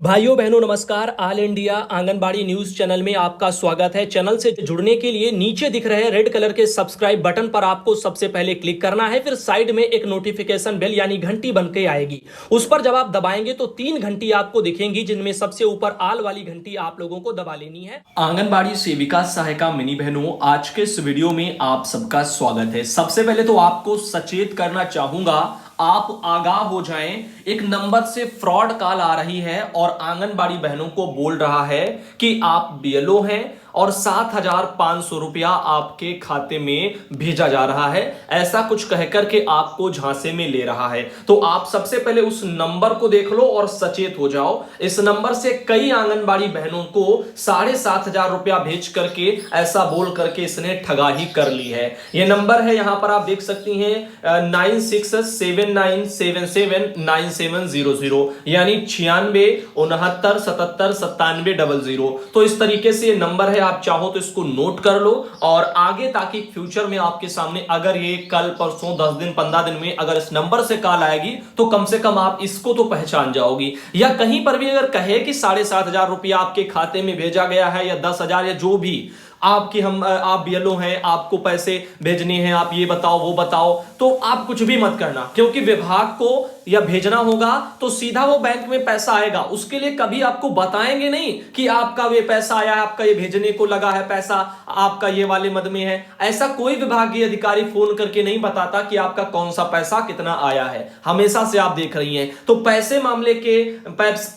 भाइयों बहनों नमस्कार। All India anganwadi news channel में आपका स्वागत है। चैनल से जुड़ने के लिए नीचे दिख रहे रेड कलर के सब्सक्राइब बटन पर आपको सबसे पहले क्लिक करना है। फिर साइड में एक नोटिफिकेशन बेल यानी घंटी बन के आएगी, उस पर जब आप दबाएंगे तो 3 घंटी आपको दिखेंगी, जिनमें सबसे ऊपर आल वाली घंटी आप लोगों को दबा लेनी है। आंगनबाड़ी सेविका सहायिका मिनी बहनों, आज के इस वीडियो में आप सबका स्वागत है। सबसे पहले तो आपको सचेत करना चाहूंगा, आप आगाह हो जाएं। एक नंबर से फ्रॉड कॉल आ रही है और आंगनबाड़ी बहनों को बोल रहा है कि आप बीएलओ हैं और 7,500 रुपया आपके खाते में भेजा जा रहा है, ऐसा कुछ कहकर के आपको झांसे में ले रहा है। तो आप सबसे पहले उस नंबर को देख लो और सचेत हो जाओ। इस नंबर से कई आंगनबाड़ी बहनों को 7,500 रुपया भेज करके ऐसा बोल करके इसने ठगाही कर ली है। यह नंबर है, यहां पर आप देख सकती हैं 9679779700 यानी 9669779700। तो इस तरीके से ये नंबर है, आप चाहो तो इसको नोट कर लो और आगे, ताकि फ्यूचर में आपके सामने अगर ये कल परसों 10 दिन 15 दिन में अगर इस नंबर से कॉल आएगी तो कम से कम आप इसको तो पहचान जाओगी। या कहीं पर भी अगर कहे कि 7,500 रुपया आपके खाते में भेजा गया है या 10,000 या जो भी आपकी आप बीएलओ हैं, आपको पैसे भेजने हैं, आप ये बताओ वो बताओ, तो आप कुछ भी मत करना, क्योंकि विभाग को या भेजना होगा तो सीधा वो बैंक में पैसा आएगा। उसके लिए कभी आपको बताएंगे नहीं कि आपका ये पैसा आया है, आपका ये भेजने को लगा है पैसा, आपका ये वाले मद में है। ऐसा कोई विभागीय अधिकारी फोन करके नहीं बताता कि आपका कौन सा पैसा कितना आया है। हमेशा से आप देख रही हैं। तो पैसे मामले के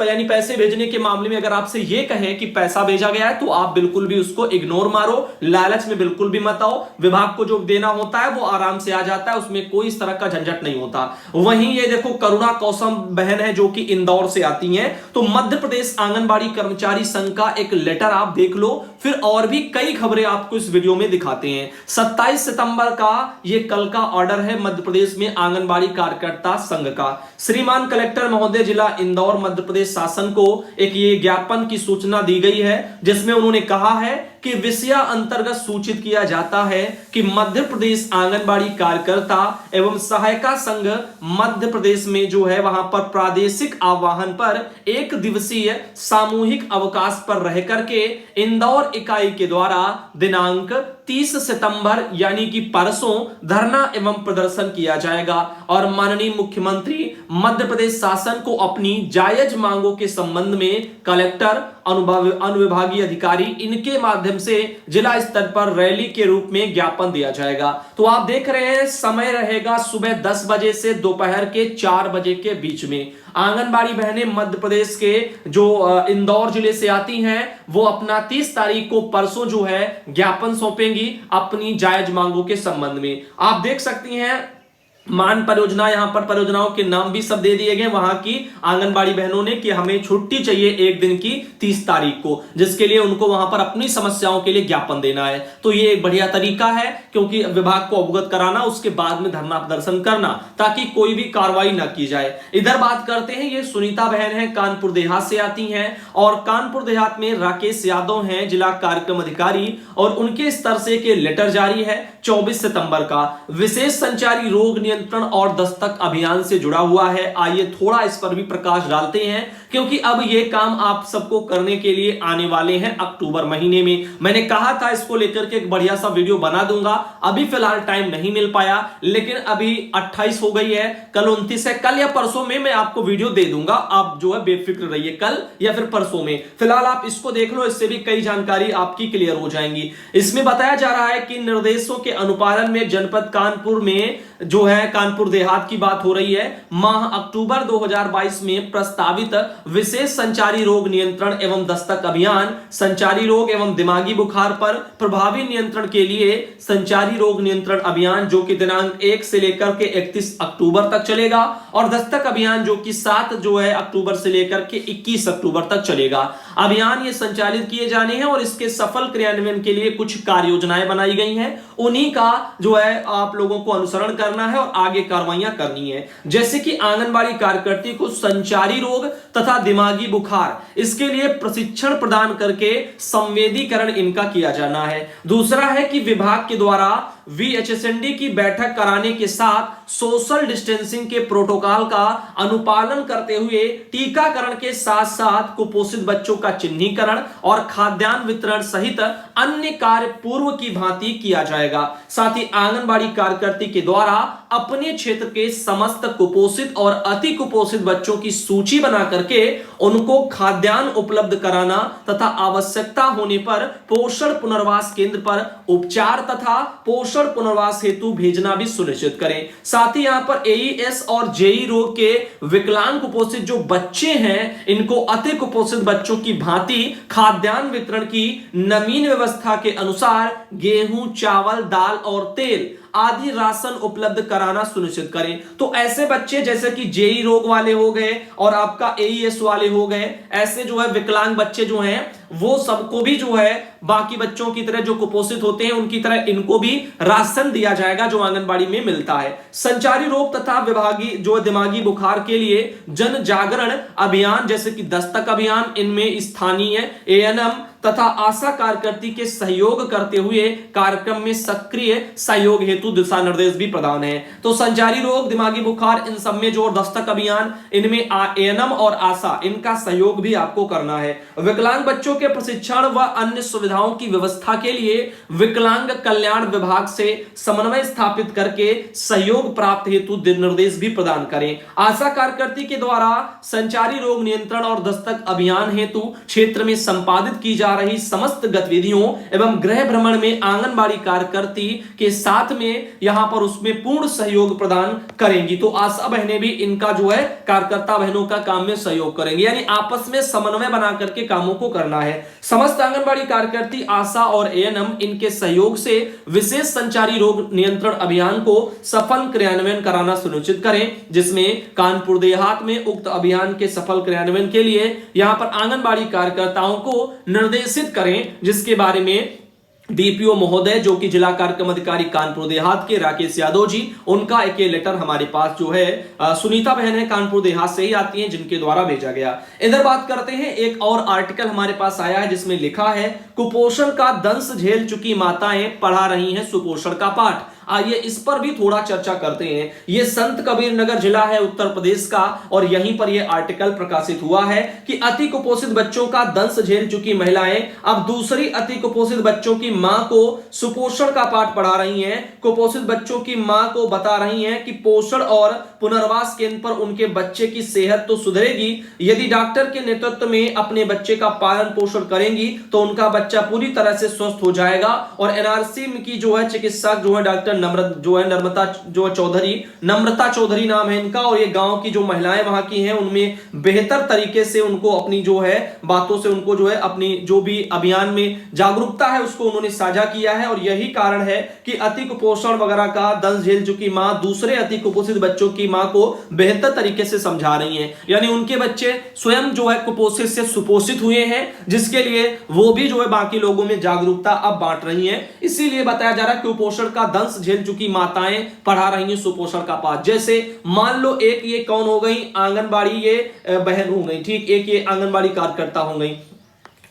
यानी पैसे भेजने के मामले में अगर आपसे ये कहे कि पैसा भेजा गया है तो आप बिल्कुल भी उसको इग्नोर मारो, लालच में बिल्कुल भी मत आओ। विभाग को जो देना होता है वो आराम से आ जाता है, उसमें कोई इस तरह का झंझट नहीं होता। वहीं ये देखो, करुणा कौशम बहन है जो कि इंदौर से आती हैं, तो मध्य प्रदेश आंगनबाड़ी कर्मचारी संघ का एक लेटर आप देख लो, फिर और भी कई खबरें आपको इस वीडियो में दिखाते हैं। 27 सितंबर का ये कल का ऑर्डर है मध्य प्रदेश में आंगनबाड़ी कार्यकर्ता संघ का। श्रीमान कलेक्टर महोदय जिला इंदौर मध्य प्रदेश शासन को एक ये ज्ञापन की सूचना दी गई है, जिसमें उन्होंने कहा है कि विषया अंतर्गत सूचित किया जाता है कि मध्य प्रदेश आंगनबाड़ी कार्यकर्ता एवं सहायिका संघ मध्य प्रदेश में जो है वहां पर प्रादेशिक आह्वान पर 1 दिवसीय सामूहिक अवकाश पर रह करके इंदौर इकाई के द्वारा दिनांक 30 सितंबर यानी कि परसों धरना एवं प्रदर्शन किया जाएगा और माननीय मुख्यमंत्री मध्य प्रदेश शासन को अपनी जायज मांगों के संबंध में कलेक्टर, अनुविभागीय अधिकारी, इनके माध्यम से जिला स्तर पर रैली के रूप में ज्ञापन दिया जाएगा। तो आप देख रहे हैं, समय रहेगा सुबह 10 बजे से दोपहर के 4 बजे के बीच में। आंगनबाड़ी बहनें मध्य प्रदेश के जो इंदौर जिले से आती हैं, वो अपना 30 तारीख को परसों जो है ज्ञापन सौंपेंगी अपनी जायज मांगों के संबंध में। आप देख सकती हैं मान परियोजना, यहां पर परियोजनाओं के नाम भी सब दे दिए गए वहां की आंगनबाड़ी बहनों ने कि हमें छुट्टी चाहिए एक दिन की 30 तारीख को, जिसके लिए उनको वहां पर अपनी समस्याओं के लिए ज्ञापन देना है। तो ये एक बढ़िया तरीका है, क्योंकि विभाग को अवगत कराना, उसके बाद में धरना प्रदर्शन करना, ताकि कोई भी कार्रवाई ना की जाए। इधर बात करते हैं, ये सुनीता बहन है, कानपुर देहात से आती हैं और कानपुर देहात में राकेश यादव हैं जिला कार्यक्रम अधिकारी, और उनके स्तर से एक लेटर जारी है 24 सितंबर का, विशेष संचारी रोग नियंत्रण और दस्तक अभियान से जुड़ा हुआ है। आइए थोड़ा इस पर भी प्रकाश डालते हैं, क्योंकि अब ये काम आप सबको करने के लिए आने वाले हैं अक्टूबर महीने में। मैंने कहा था इसको लेकर के एक बढ़िया सा वीडियो बना दूंगा, अभी फिलहाल टाइम नहीं मिल पाया, लेकिन अभी 28 हो गई है, कल 29 है, कल या परसों में मैं आपको वीडियो दे दूंगा। आप जो है बेफिक्र रहिए, कल या फिर परसों में। फिलहाल आप इसको देख लो, इससे भी कई जानकारी आपकी क्लियर हो जाएंगी। इसमें बताया जा रहा है कि निर्देशों के अनुपालन में जनपद कानपुर में जो है, कानपुर देहात की बात हो रही है, माह अक्टूबर 2022 में प्रस्तावित विशेष संचारी रोग नियंत्रण एवं दस्तक अभियान, संचारी रोग एवं दिमागी बुखार पर प्रभावी नियंत्रण के लिए संचारी रोग नियंत्रण अभियान, जो कि दिनांक 1 से लेकर के 31 अक्टूबर तक चलेगा, और दस्तक अभियान जो कि 7 जो है अक्टूबर से लेकर के 21 अक्टूबर तक चलेगा। अभियान ये संचालित किए जाने हैं और इसके सफल क्रियान्वयन के लिए कुछ कार्य योजनाएं बनाई गई हैं, उन्हीं का जो है आप लोगों को अनुसरण करना है और आगे कार्रवाइयां करनी है। जैसे कि आंगनबाड़ी कार्यकर्ती को संचारी रोग तथा दिमागी बुखार, इसके लिए प्रशिक्षण प्रदान करके संवेदीकरण इनका किया जाना है। दूसरा है कि विभाग के द्वारा VHSND की बैठक कराने के साथ सोशल डिस्टेंसिंग के प्रोटोकॉल का अनुपालन करते हुए टीकाकरण के साथ साथ कुपोषित बच्चों का चिन्हीकरण और खाद्यान्न वितरण सहित अन्य कार्य पूर्व की भांति किया जाएगा। साथ ही आंगनबाड़ी कार्यकर्ती के द्वारा अपने क्षेत्र के समस्त कुपोषित और अति कुपोषित बच्चों की सूची बना करके उनको खाद्यान्न उपलब्ध कराना तथा आवश्यकता होने पर पोषण पुनर्वास केंद्र पर उपचार तथा पोषण पुनर्वास हेतु भेजना भी सुनिश्चित करें। साथ ही यहां पर AES और JE रोग के विकलांग कुपोषित जो बच्चे हैं इनको अति कुपोषित बच्चों की भांति खाद्यान्न वितरण की नवीन व्यवस्था के अनुसार गेहूं, चावल, दाल और तेल आदि राशन उपलब्ध कराना सुनिश्चित करें। तो ऐसे बच्चे जैसे कि JE रोग वाले हो गए और आपका AES वाले हो गए, ऐसे जो है विकलांग बच्चे जो हैं वो सबको भी जो है बाकी बच्चों की तरह जो कुपोषित होते हैं उनकी तरह इनको भी राशन दिया जाएगा जो आंगनबाड़ी में मिलता है। संचारी रोग तथा विभागीय जो दिमागी बुखार के लिए जन जागरण अभियान जैसे कि दस्तक अभियान, इनमें स्थानीय ANM तथा आशा कार्यकर्ती के सहयोग करते हुए कार्यक्रम में सक्रिय सहयोग हेतु दिशा निर्देश भी प्रदान है। तो संचारी रोग, दिमागी बुखार, इन सब में जो दस्तक अभियान, इनमें ANM और आशा, इनका सहयोग भी आपको करना है। विकलांग बच्चों के प्रशिक्षण व अन्य सुविधाओं की व्यवस्था के लिए विकलांग कल्याण विभाग से समन्वय स्थापित करके सहयोग प्राप्त हेतु निर्देश भी प्रदान करें। आशा कार्यकर्ती के द्वारा संचारी रोग नियंत्रण और दस्तक अभियान हेतु क्षेत्र में संपादित की जा रही समस्त गतिविधियों एवं गृह भ्रमण में आंगनबाड़ी कार्यकर्ती के साथ में यहां पर उसमें पूर्ण सहयोग प्रदान करेंगी। तो आशा बहनें भी इनका जो है कार्यकर्ता बहनों का काम में सहयोग करेंगे, यानी आपस में समन्वय बना करके कामों को करना है। समस्त आंगनबाड़ी कार्यकर्ती, आशा और ANM इनके सहयोग से विशेष संचारी रोग नियंत्रण अभियान को सफल क्रियान्वयन कराना सुनिश्चित करें, जिसमें कानपुर देहात में उक्त अभियान के सफल क्रियान्वयन के लिए यहां पर आंगनबाड़ी कार्यकर्ताओं को निर्देशित करें, जिसके बारे में DPO महोदय जो कि जिला कार्यक्रम अधिकारी कानपुर देहात के राकेश यादव जी, उनका एक लेटर हमारे पास जो है सुनीता बहन है कानपुर देहात से ही आती हैं जिनके द्वारा भेजा गया। इधर बात करते हैं, एक और आर्टिकल हमारे पास आया है जिसमें लिखा है कुपोषण का दंश झेल चुकी माताएं पढ़ा रही हैं सुपोषण का पाठ। आइए इस पर भी थोड़ा चर्चा करते हैं। यह संत कबीर नगर जिला है उत्तर प्रदेश का और यहीं पर यह आर्टिकल प्रकाशित हुआ है कि अति कुपोषित बच्चों का दंश झेल चुकी महिलाएं अब दूसरी अति कुपोषित बच्चों की मां को सुपोषण का पाठ पढ़ा रही हैं। कुपोषित बच्चों की मां को बता रही हैं कि पोषण और पुनर्वास केंद्र पर उनके बच्चे की सेहत तो सुधरेगी, यदि डॉक्टर के नेतृत्व में अपने बच्चे का पालन पोषण करेंगी तो उनका बच्चा पूरी तरह से स्वस्थ हो जाएगा। और NRC की जो है चिकित्सक जो है डॉक्टर नम्रता चौधरी नाम है इनका, और ये गांव की जो महिलाएं वहां की हैं उनमें बेहतर तरीके से उनको अपनी जो है बातों से उनको जो है अपनी जो भी अभियान में जागरूकता है उसको उन्होंने साझा किया है। और यही कारण है कि अति कुपोषण वगैरह का दंश झेल चुकी मां दूसरे अति कुपोषित बच्चों की मां को बेहतर तरीके से समझा रही हैं, यानी उनके बच्चे स्वयं जो है कुपोषित से सुपोषित हुए हैं, जिसके लिए वो भी जो है बाकी लोगों में जागरूकता अब बांट रही हैं। इसीलिए बताया जा रहा है कुपोषण का दंश झेल चुकी माताएं पढ़ा रही हैं सुपोषण का पाठ। जैसे मान लो एक ये कौन हो गई, आंगनबाड़ी ये बहन हो गई, ठीक, एक ये आंगनबाड़ी कार्यकर्ता हो गई।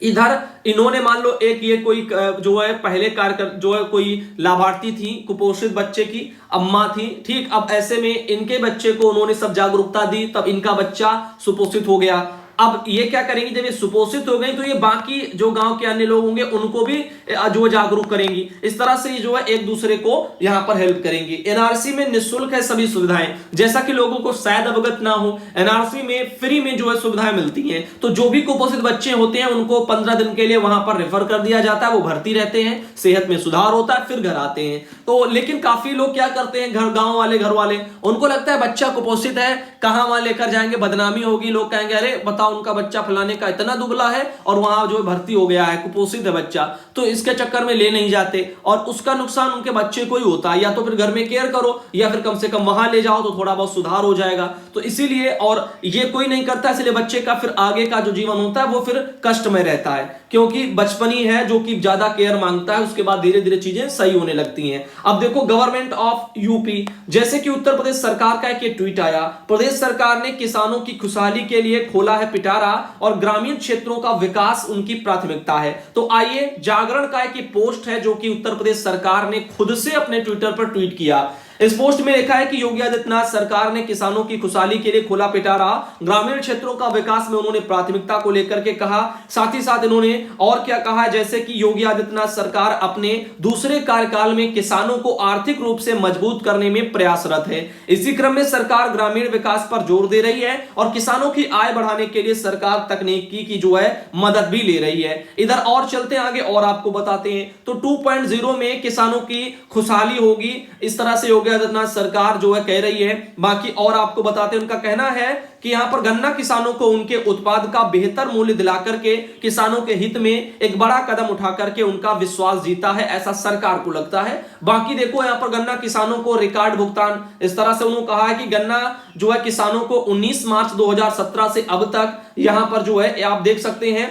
इधर इन्होंने मान लो एक ये कोई जो है पहले कार्यकर्ता जो है कोई लाभार्थी थी कुपोषित बच्चे की, अम्मा थी, ठीक। अब ऐसे में इनके बच्चे को उन्होंने सब जागरूकता दी, तब इनका बच्चा सुपोषित हो गया। अब ये क्या करेंगी, जब ये सुपोषित हो गई तो ये बाकी जो गांव के अन्य लोग होंगे उनको भी जो जागरूक करेंगी। इस तरह से ये जो है एक दूसरे को यहां पर हेल्प करेंगी। NRC में निःशुल्क है सभी सुविधाएं, जैसा कि लोगों को शायद अवगत ना हो, NRC में फ्री में जो है सुविधाएं मिलती हैं। तो जो भी कुपोषित बच्चे होते हैं उनको 15 दिन के लिए वहां पर रेफर कर दिया जाता है, वो भर्ती रहते हैं, सेहत में सुधार होता है, फिर घर आते हैं। तो लेकिन काफी लोग क्या करते हैं, गांव वाले उनको लगता है बच्चा कुपोषित है, कहां वहां लेकर जाएंगे, बदनामी होगी, लोग कहेंगे अरे बताओ उनका बच्चा फलाने का इतना दुबला है और वहां जो भर्ती हो गया है, कुपोषित है बच्चा, तो इसके चक्कर में ले नहीं जाते और उसका नुकसान उनके बच्चे को ही होता है। या तो फिर घर में केयर करो या फिर कम से कम वहां ले जाओ तो थोड़ा बहुत सुधार हो जाएगा। तो इसीलिए, और ये कोई नहीं करता, इसलिए बच्चे का फिर आगे का जो जीवन होता है वो फिर कष्ट में रहता है, क्योंकि बचपनी है जो कि ज्यादा केयर मांगता है, उसके बाद धीरे धीरे चीजें सही होने लगती हैं। अब देखो गवर्नमेंट ऑफ यूपी, जैसे कि उत्तर प्रदेश सरकार का एक ट्वीट आया, प्रदेश सरकार ने किसानों की खुशहाली के लिए खोला है पिटारा और ग्रामीण क्षेत्रों का विकास उनकी प्राथमिकता है। तो आइए, जागरण का एक पोस्ट है जो कि उत्तर प्रदेश सरकार ने खुद से अपने ट्विटर पर ट्वीट किया। इस पोस्ट में लिखा है कि योगी आदित्यनाथ सरकार ने किसानों की खुशहाली के लिए खोला पिटारा, ग्रामीण क्षेत्रों का विकास में उन्होंने प्राथमिकता को लेकर के कहा। साथ ही साथ इन्होंने और क्या कहा, जैसे कि योगी आदित्यनाथ सरकार अपने दूसरे कार्यकाल में किसानों को आर्थिक रूप से मजबूत करने में प्रयासरत है। इसी क्रम में सरकार ग्रामीण विकास पर जोर दे रही है और किसानों की आय बढ़ाने के लिए सरकार तकनीकी की जो है मदद भी ले रही है। इधर और चलते आगे और आपको बताते हैं, तो 2.0 में किसानों की खुशहाली होगी, इस तरह से योगी आदित्यनाथ सरकार जो है कह रही है। बाकी और आपको बताते हैं, उनका कहना है कि यहां पर गन्ना किसानों को उनके उत्पाद का बेहतर मूल्य दिलाकर के किसानों के हित में एक बड़ा कदम उठा करके उनका विश्वास जीता है, ऐसा सरकार को लगता है। बाकी देखो, यहां पर गन्ना किसानों को रिकॉर्ड भुगतान, इस तरह से उन्होंने कहा है कि गन्ना जो है किसानों को 19 मार्च 2017 से अब तक यहां पर जो है आप देख सकते हैं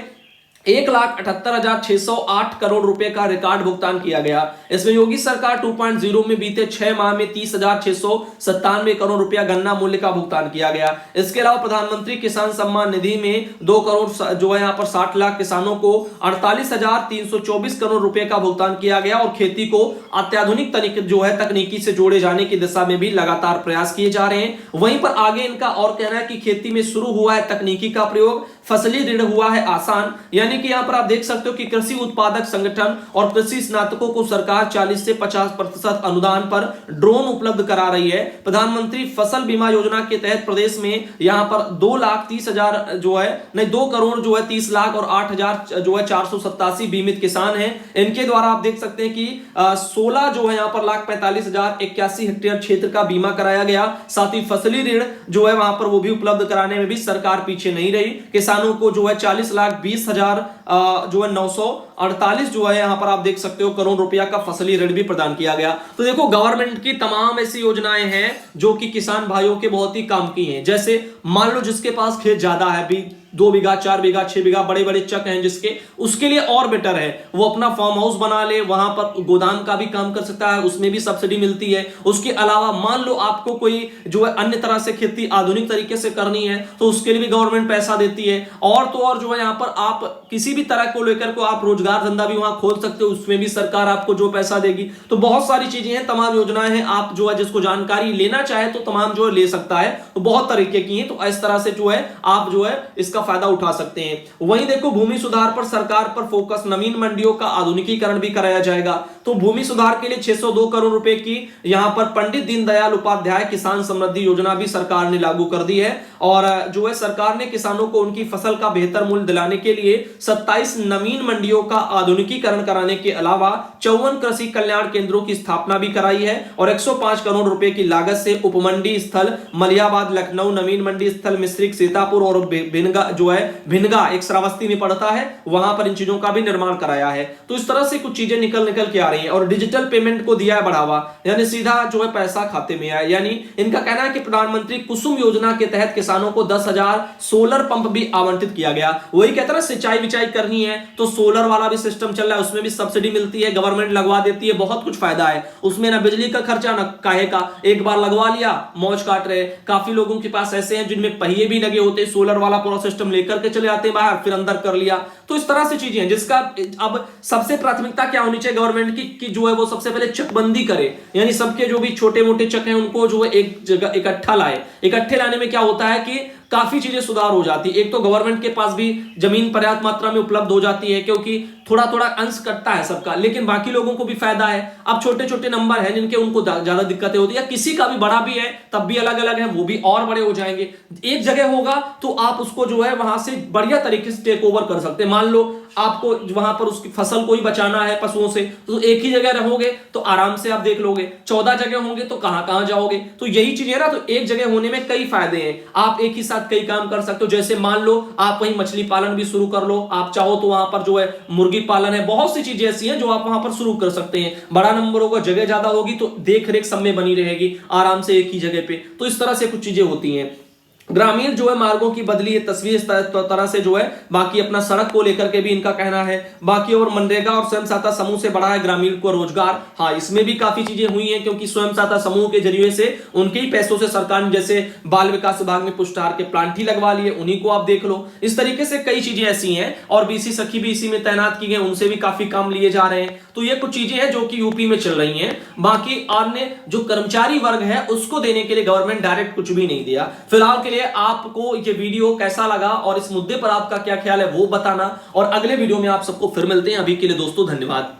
1,78,608 करोड़ रुपए का रिकॉर्ड भुगतान किया गया। इसमें योगी सरकार 2.0 में बीते 6 माह में 30,697 करोड़ रुपया गन्ना मूल्य का भुगतान किया गया। इसके अलावा प्रधानमंत्री किसान सम्मान निधि में 2 करोड़ जो है यहाँ पर 60 लाख किसानों को 48,324 करोड़ रुपए का भुगतान किया गया और खेती को अत्याधुनिक तकनीकी से जोड़े जाने की दिशा में भी लगातार प्रयास किए जा रहे हैं। वहीं पर आगे इनका और कहना है कि खेती में शुरू हुआ है तकनीकी का प्रयोग, फसली ऋण हुआ है आसान। यानी कि यहां पर आप देख सकते हो कि कृषि उत्पादक संगठन और कृषि स्नातकों को सरकार 40 से 50% अनुदान पर ड्रोन उपलब्ध करा रही है। प्रधानमंत्री फसल बीमा योजना के तहत प्रदेश में यहां पर 2,30,000 जो है 2 करोड़ जो है 30 लाख और 8,000 जो है 487 बीमित किसान हैं। इनके द्वारा आप देख सकते हैं कि 16 जो है यहां पर 1,45,081 हेक्टेयर क्षेत्र का बीमा कराया गया। साथ ही फसली ऋण जो है वहां पर वो भी उपलब्ध कराने में भी सरकार पीछे नहीं रही। किसानों को जो है 40,20,000 जो है 948 जो है यहां पर आप देख सकते हो करोड़ रुपया का फसली ऋण भी प्रदान किया गया। तो देखो, गवर्नमेंट की तमाम ऐसी योजनाएं हैं जो कि किसान भाइयों के बहुत ही काम की हैं। जैसे मान लो जिसके पास खेत ज्यादा है, भी 2 बीघा 4 बीघा 6 बीघा बड़े बड़े चक हैं जिसके, उसके लिए और बेटर है वो अपना फार्म हाउस बना ले, वहां पर गोदाम का भी काम कर सकता है, उसमें भी सब्सिडी मिलती है। उसके अलावा मान लो आपको कोई जो है अन्य तरह से खेती आधुनिक तरीके से करनी है तो उसके लिए भी गवर्नमेंट पैसा देती है। और तो और जो है यहाँ पर आप किसी भी तरह को लेकर को आप रोजगार धंधा भी वहां खोल सकते हो, उसमें भी सरकार आपको जो पैसा देगी। तो बहुत सारी चीजें हैं, तमाम योजनाएं हैं, आप जो है जिसको जानकारी लेना चाहे तो तमाम जो है ले सकता है। तो बहुत तरीके की है, तो इस तरह से जो है आप जो है इसका फायदा उठा सकते हैं। वहीं देखो, भूमि सुधार पर सरकार पर फोकस, नवीन मंडियों का आधुनिकीकरण भी कराया जाएगा। तो भूमि सुधार के लिए 602 करोड़ रुपए की यहां पर पंडित दीनदयाल उपाध्याय किसान समृद्धि योजना भी सरकार ने लागू कर दी है। और जो है सरकार ने किसानों को उनकी फसल का बेहतर मूल्य दिलाने के लिए 27 नवीन मंडियों का आधुनिकीकरण कराने के अलावा 54 कृषि कल्याण केंद्रों की स्थापना भी कराई है और 105 करोड़ रुपए की लागत से उपमंडी स्थल मलियाबाद, लखनऊ, नवीन मंडी स्थल मिश्रिक, सीतापुर और भिनगा जो है भिनगा एक श्रावस्ती में पड़ता है, वहां पर इन चीजों का भी निर्माण कराया है। तो इस तरह से कुछ चीजें निकल के आ रही है। और डिजिटल पेमेंट को दिया है बढ़ावा, यानी सीधा जो है पैसा खाते में आया। यानी इनका कहना है कि प्रधानमंत्री कुसुम योजना के तहत किसानों को 10,000 सोलर पंप भी आवंटित किया गया। वही कहता है सिंचाई विचाई करनी है तो सोलर वाला भी सिस्टम चल रहा है, उसमें भी सब्सिडी मिलती है, गवर्नमेंट लगवा देती है, बहुत कुछ फायदा है उसमें। ना बिजली का खर्चा ना काहे का, एक बार लगवा लिया मौज काट रहे। काफी लोगों के पास ऐसे हैं जिनमें पहिए भी लगे होते, सोलर वाला पूरा सिस्टम लेकर के चले आते बाहर, फिर अंदर कर लिया। तो इस तरह से चीजें हैं जिसका अब सबसे प्राथमिकता क्या होनी चाहिए गवर्नमेंट की कि जो है वो सबसे पहले चकबंदी करे, यानी सबके जो भी छोटे मोटे चक हैं उनको जो है एक जगह इकट्ठा लाए। इकट्ठे लाने में क्या होता है कि काफी चीजें सुधार हो जाती है। एक तो गवर्नमेंट के पास भी जमीन पर्याप्त मात्रा में उपलब्ध हो जाती है क्योंकि थोड़ा थोड़ा अंश कटता है सबका, लेकिन बाकी लोगों को भी फायदा है। अब छोटे छोटे नंबर हैं जिनके उनको ज्यादा दिक्कतें होती है, या किसी का भी बड़ा भी है तब भी अलग अलग है, वो भी और बड़े हो जाएंगे। एक जगह होगा तो आप उसको जो है वहां से बढ़िया तरीके से टेक ओवर कर सकते हैं। मान लो आपको वहां पर उसकी फसल को ही बचाना है पशुओं से, तो एक ही जगह रहोगे तो आराम से आप देख लोगे। 14 जगह होंगे तो कहां कहां जाओगे। तो यही चीज है ना, तो एक जगह होने में कई फायदे हैं, आप एक ही साथ कई काम कर सकते हो। जैसे मान लो आप वहीं मछली पालन भी शुरू कर लो, आप चाहो तो वहां पर जो है मुर्गी पालन है, बहुत सी चीजें ऐसी हैं जो आप वहां पर शुरू कर सकते हैं। बड़ा नंबर होगा, जगह ज्यादा होगी तो देख रेख सब में बनी रहेगी आराम से एक ही जगह पे। तो इस तरह से कुछ चीजें होती हैं। ग्रामीण जो है मार्गों की बदली है तस्वीर इस तरह से जो है, बाकी अपना सड़क को लेकर के भी इनका कहना है। बाकी और मनरेगा और स्वयं सहायता समूह से बढ़ा है ग्रामीण को रोजगार। हाँ, इसमें भी काफी चीजें हुई हैं, क्योंकि स्वयं सहायता समूह के जरिए से उनके ही पैसों से सरकार ने जैसे बाल विकास विभाग में पुष्टार के प्लांट ही लगवा लिए, उन्हीं को आप देख लो। इस तरीके से कई चीजें ऐसी हैं, और बीसी सखी भी इसी में तैनात की गई, उनसे भी काफी काम लिए जा रहे हैं। तो ये कुछ चीजें हैं जो कि यूपी में चल रही हैं। बाकी अन्य जो कर्मचारी वर्ग है उसको देने के लिए गवर्नमेंट डायरेक्ट कुछ भी नहीं दिया। फिलहाल के लिए आपको ये वीडियो कैसा लगा और इस मुद्दे पर आपका क्या ख्याल है वो बताना, और अगले वीडियो में आप सबको फिर मिलते हैं। अभी के लिए दोस्तों धन्यवाद।